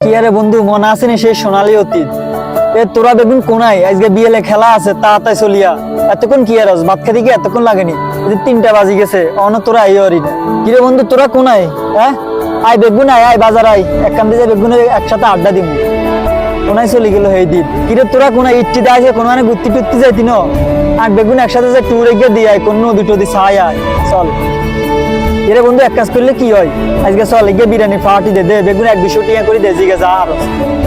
কি আরে বন্ধু মনে আছে নি সেই সোনালী অতীত? এ তোরা দেখুন কোনায় আজকে বিয়েলে খেলা আছে তাড়াতাড়ি চলিয়া। এতক্ষণ কি আর ভাত খেতে কি এতক্ষণ লাগেনি? 3টা বাজি গেছে অন তোরা আইরি না। কিরে বন্ধু তোরা কোনায়? হ্যাঁ আয় বেগুন আয় বাজার আয়, এক কান দিয়ে বেগুন একসাথে আড্ডা দিব। কোনায় চলে গেল এই দিন। কিরে তোরা কোনায় ইট্টিতে আছে কোনো মানে ঘুরতে টুরতে যাইতি ন? আর বেগুন একসাথে যে ট্যুরে গিয়ে দিয়ে আয়, কোন নদী টদি ছাই আয় চল। এরে বন্ধু এক কাজ করলে কি হয়, আজকে চল গিয়ে বিরিয়ানি পার্টি দে বেগুন 1-200 টিয়া করে দে জিগে যা। আর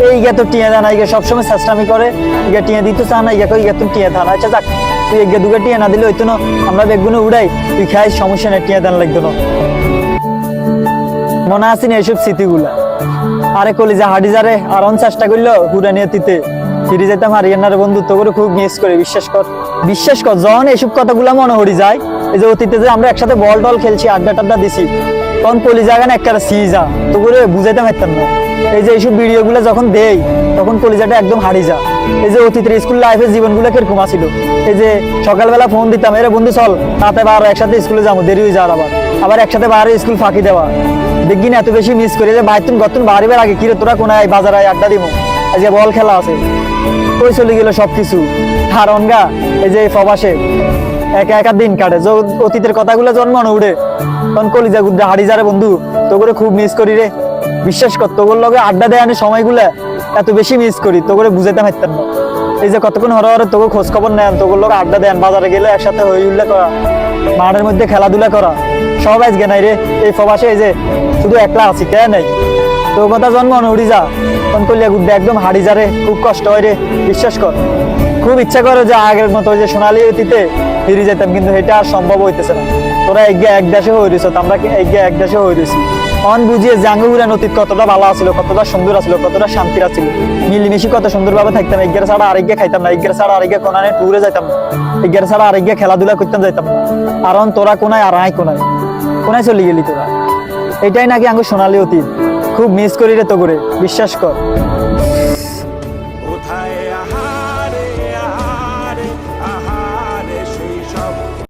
এই গে তো টিয়া দেন আইগে সবসময় চেষ্টামি করে, ইগে টিয়া দিতে চা না, ইগে কই ইগে তুমি টিয়া থান। আচ্ছা যাক তুই এগে দুগে টিয়া না দিলে হইতো না, আমরা বেগুনে উড়াই তুই খাই সমস্যা নেই, টিয়া দেন লাগতো না। মনে আছে না এইসব স্মৃতিগুলা? আরে কলিজা হাডিজারে আর চেষ্টা করলো ঘুরে নিয়ে তিতে ফিরে যেতাম হারিয়ানার বন্ধু, তো করে খুব মিস করে। বিশ্বাস কর যখন এইসব কথাগুলা মনে হরি যায়, এই যে অতীতে যে আমরা একসাথে বল টল খেলছি আড্ডা টাড্ডা দিছি, তখন কলিজা গান একটা সিজা তো করে বুঝাইতে পারতাম না। এই যে এইসব ভিডিও গুলো যখন দেই তখন কলিজাটা একদম হারিয়ে যা। এই যে অতীতের স্কুল লাইফের জীবনগুলো কিরকম ছিল, এই যে সকালবেলা ফোন দিতাম এরে বন্ধু চল তাতে বার একসাথে স্কুলে যাবো, দেরি হয়ে যাওয়ার আবার একসাথে বাইরে স্কুল ফাঁকি দেওয়া। দেখি না এত বেশি মিস করি যে বাইতুন গতুন বাড়িবার আগে কিরে তোরা কোনায় বাজার আয় আড্ডা দিব, আজকে বল খেলা আছে। কই চলে গেল সবকিছু। আর অনগা এই যে প্রবাসে একা একা দিন কাটে, অতীতের কথাগুলো যখন মনে উঠে তখন কলিজা গুদ্দা হারি যারে বন্ধু, তো করে খুব মিস করি রে। বিশ্বাস কর তোর লগে আড্ডা দেয়ানোর সময়গুলো এত বেশি মিস করি, তো করে বুঝাইতে পারতাম না। এই যে কতক্ষণ হরে হরে তোকে খোঁজ খবর নেন, তোর লগে আড্ডা দেন, বাজারে গেলে একসাথে হই হুল্লা করা, মাঠের মধ্যে খেলাধুলা করা, সব আজকে নাই রে। এই প্রবাসে এই যে শুধু একলা আছি কে নাই, তোর কথা জন্ম উড়ি যা তখন কলিয়া গুদ্দা একদম হারি যা রে, খুব কষ্ট হয় রে। বিশ্বাস কর খুব ইচ্ছা করে যে আগের মতো যে সোনালী অতীতে ফিরে যেতাম, কিন্তু এটা আর সম্ভব হইতেছে না। তোরা এগিয়ে এক দেশে হয়ে রয়েছ, আমরা এগিয়ে এক দেশে হয়ে রয়েছি। অন বুঝিয়ে জাঙ্গুরান অতীত কতটা ভালো আছিল, কতটা সুন্দর আছিল, কতটা শান্তির আছিল, মিলিমিশি কত সুন্দর ভাবে থাকতাম। এগিয়ে ছাড়া আরেকগে খাইতাম না, এগিয়ে ছাড়া আরেকগে কোনায় টুরে যাইতাম না, এগিয়ে ছাড়া আরেকগে খেলাধুলা করতাম যাইতাম না। আর তোরা কোনায় আর আয় কোনায় কোনায় চলে গেলি তোরা। এটাই নাকি আঙ্গু সোনালী অতীত, খুব মিস করি রে তো করে। বিশ্বাস কর।